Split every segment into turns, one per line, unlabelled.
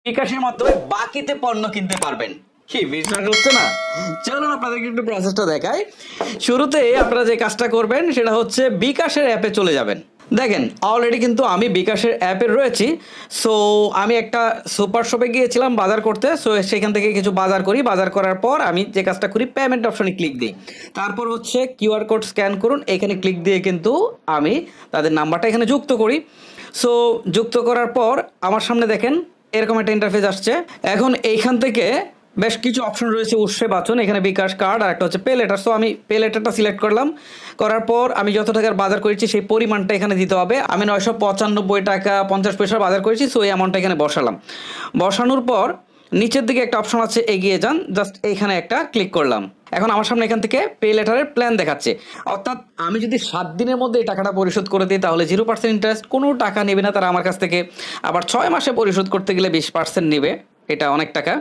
বিকাশের মাধ্যমে বাকিতে পণ্য কিনতে পারবেন। কি বিশ্বাস হচ্ছে না? চলুন আপনাদেরকে একটু প্রসেসটা দেখাই। শুরুতে আপনারা যে কাজটা করবেন সেটা হচ্ছে বিকাশের অ্যাপে চলে যাবেন। দেখেন অলরেডি কিন্তু আমি বিকাশের অ্যাপে রয়েছি। সো আমি একটা সুপার শপে গিয়েছিলাম বাজার করতে। সো সেখান থেকে কিছু বাজার করি, বাজার করার পর আমি যে কাজটা করি পেমেন্ট অপশনে ক্লিক দিই। তারপর হচ্ছে কিউআর কোড স্ক্যান করুন, এখানে ক্লিক দিয়ে কিন্তু আমি তাদের নাম্বারটা এখানে যুক্ত করি। সো যুক্ত করার পর আমার সামনে দেখেন এরকম একটা ইন্টারফেস আসছে। এখন এইখান থেকে বেশ কিছু অপশন রয়েছে, উৎসে বাছুন, এখানে বিকাশ কার্ড আর একটা হচ্ছে পে লেটার। সো আমি পে লেটারটা সিলেক্ট করলাম, করার পর আমি যত টাকার বাজার করেছি সেই পরিমাণটা এখানে দিতে হবে। আমি 995 টাকা 50 পয়সা বাজার করেছি, সো এই অ্যামাউন্টটা এখানে বসালাম। বসানোর পর নিচের দিকে একটা অপশন আছে এগিয়ে যান, জাস্ট এইখানে একটা ক্লিক করলাম। এখন আমার সামনে এখান থেকে পে লেটারের প্ল্যান দেখাচ্ছে, অর্থাৎ আমি যদি 7 দিনের মধ্যে এই টাকাটা পরিশোধ করে দিই তাহলে 0% ইন্টারেস্ট, কোনো টাকা নেবে না তারা আমার কাছ থেকে। আবার 6 মাসে পরিশোধ করতে গেলে 20% নেবে, এটা অনেক টাকা।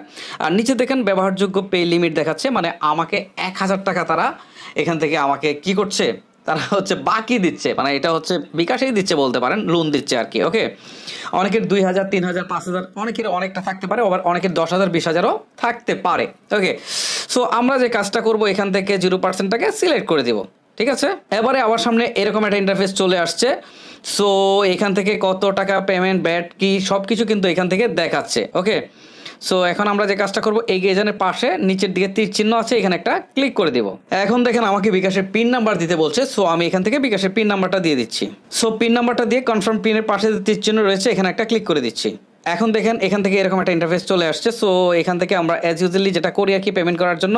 আর নিচে দেখেন ব্যবহারযোগ্য পে লিমিট দেখাচ্ছে, মানে আমাকে 1000 টাকা তারা এখান থেকে আমাকে কি করছে, তারা হচ্ছে বাকি দিচ্ছে, মানে এটা হচ্ছে বিকাশেই দিচ্ছে বলতে পারেন, লোন দিচ্ছে আর কি। ওকে, অনেকের 2000 3000 5000, অনেকের অনেকটা থাকতে পারে, আবার অনেকের 10,000 20,000ও থাকতে পারে। ওকে, সো আমরা যে কাজটা করব এখান থেকে 0%টাকে সিলেক্ট করে দিব। ঠিক আছে, এবারে আমার সামনে এরকম একটা ইন্টারফেস চলে আসছে। সো এখান থেকে কত টাকা পেমেন্ট, ব্যাট কি সব কিছু কিন্তু এখান থেকে দেখাচ্ছে। ওকে, সো এখন আমরা যে কাজটা করব এগিয়ে যানের পাশে নিচের দিকে তীর চিহ্ন আছে, এখানে একটা ক্লিক করে দিব। এখন দেখেন আমাকে বিকাশের পিন নাম্বার দিতে বলছে। সো আমি এখান থেকে বিকাশের পিন নাম্বারটা দিয়ে দিচ্ছি। সো পিন নাম্বারটা দিয়ে কনফার্ম পিনের পাশে যে তীর চিহ্ন রয়েছে এখানে একটা ক্লিক করে দিচ্ছি। এখন দেখেন এখান থেকে এরকম একটা ইন্টারফেস চলে আসছে। সো এখান থেকে আমরা অ্যাজ ইউজুয়ালি যেটা করি আর কি, পেমেন্ট করার জন্য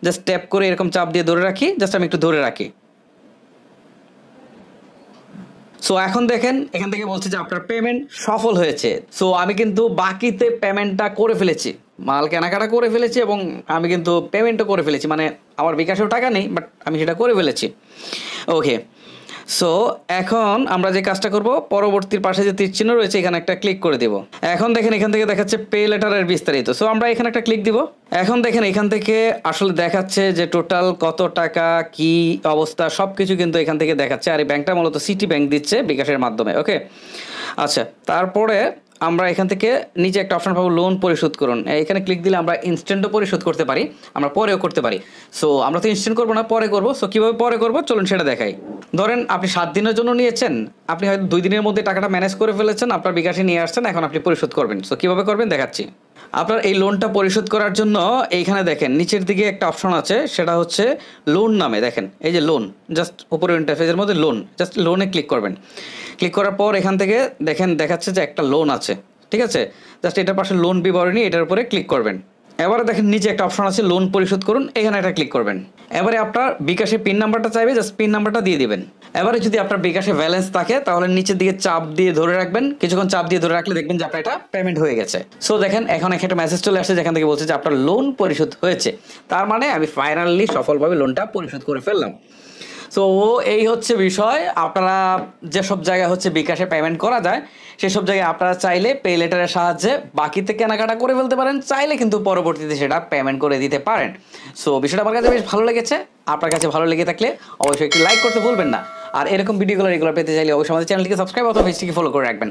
জাস্ট ট্যাপ করে এরকম চাপ দিয়ে ধরে রাখি, জাস্ট আমি একটু ধরে রাখি। সো এখন দেখেন এখান থেকে বলছে যে আপনার পেমেন্ট সফল হয়েছে। সো আমি কিন্তু বাকিতে পেমেন্টটা করে ফেলেছি, মাল কেনাকাটা করে ফেলেছি এবং আমি কিন্তু পেমেন্টও করে ফেলেছি, মানে আমার বিকাশেও টাকা নেই বাট আমি সেটা করে ফেলেছি। ওকে, সো এখন আমরা যে কাজটা করব পরবর্তীর পাশে যে তীর চিহ্ন রয়েছে এখানে একটা ক্লিক করে দিব। এখন দেখেন এখান থেকে দেখাচ্ছে পে লেটারের বিস্তারিত। সো আমরা এখানে একটা ক্লিক দিব। এখন দেখেন এখান থেকে আসলে দেখাচ্ছে যে টোটাল কত টাকা, কি অবস্থা সব কিছু কিন্তু এখান থেকে দেখাচ্ছে। আর এই ব্যাংকটা মূলত সিটি ব্যাংক দিচ্ছে বিকাশের মাধ্যমে। ওকে, আচ্ছা, তারপরে আমরা এখান থেকে নিচে একটা অপশন পাবো লোন পরিশোধ করুন। এখানে ক্লিক দিলে আমরা ইনস্ট্যান্টও পরিশোধ করতে পারি, আমরা পরেও করতে পারি। সো আমরা তো ইনস্ট্যান্ট করবো না, পরে করবো। সো কীভাবে পরে করবো চলুন সেটা দেখাই। ধরেন আপনি 7 দিনের জন্য নিয়েছেন, আপনি হয়তো 2 দিনের মধ্যে টাকাটা ম্যানেজ করে ফেলেছেন, আপনার বিকাশে নিয়ে আসছেন, এখন আপনি পরিশোধ করবেন। সো কীভাবে করবেন দেখাচ্ছি। আপনার এই লোনটা পরিশোধ করার জন্য এইখানে দেখেন নিচের দিকে একটা অপশন আছে, সেটা হচ্ছে লোন নামে। দেখেন এই যে লোন, জাস্ট উপরের ইন্টারফেসের মধ্যে লোন, জাস্ট লোনে ক্লিক করবেন। ক্লিক করার পর এখান থেকে দেখেন দেখাচ্ছে যে একটা লোন আছে। ঠিক আছে, জাস্ট এটার পাশে লোন বিবরণী, এটার উপরে ক্লিক করবেন। এবারে দেখেন নিচে একটা অপশন আছে লোন পরিশোধ করুন, এখানে একটা ক্লিক করবেন। এবারে আপনার বিকাশে পিন নাম্বারটা চাইবে, জাস্ট পিন নাম্বারটা দিয়ে দিবেন। এবারে যদি আপনার বিকাশে ব্যালেন্স থাকে তাহলে নিচের দিকে চাপ দিয়ে ধরে রাখবেন, কিছুক্ষণ চাপ দিয়ে ধরে রাখলে দেখবেন যে আপনার এটা পেমেন্ট হয়ে গেছে। সো দেখেন এখন একটা মেসেজ চলে আসছে যেখান থেকে বলছে যে আপনার লোন পরিশোধ হয়েছে, তার মানে আমি ফাইনালি সফলভাবে লোনটা পরিশোধ করে ফেললাম। সো এই হচ্ছে বিষয়। আপনারা যেসব জায়গায় হচ্ছে বিকাশে পেমেন্ট করা যায় সেসব জায়গায় আপনারা চাইলে পে লেটারের সাহায্যে বাকিতে কেনাকাটা করে ফেলতে পারেন, চাইলে কিন্তু পরবর্তীতে সেটা পেমেন্ট করে দিতে পারেন। সো বিষয়টা আমার কাছে বেশ ভালো লেগেছে। আপনার কাছে ভালো লেগে থাকলে অবশ্যই একটু লাইক করতে ভুলবেন না। আর এরকম ভিডিওগুলো রেগুলার পেতে চাইলে অবশ্যই আমাদের চ্যানেলটিকে সাবস্ক্রাইব অথবা পেজটিকে ফলো করে রাখবেন।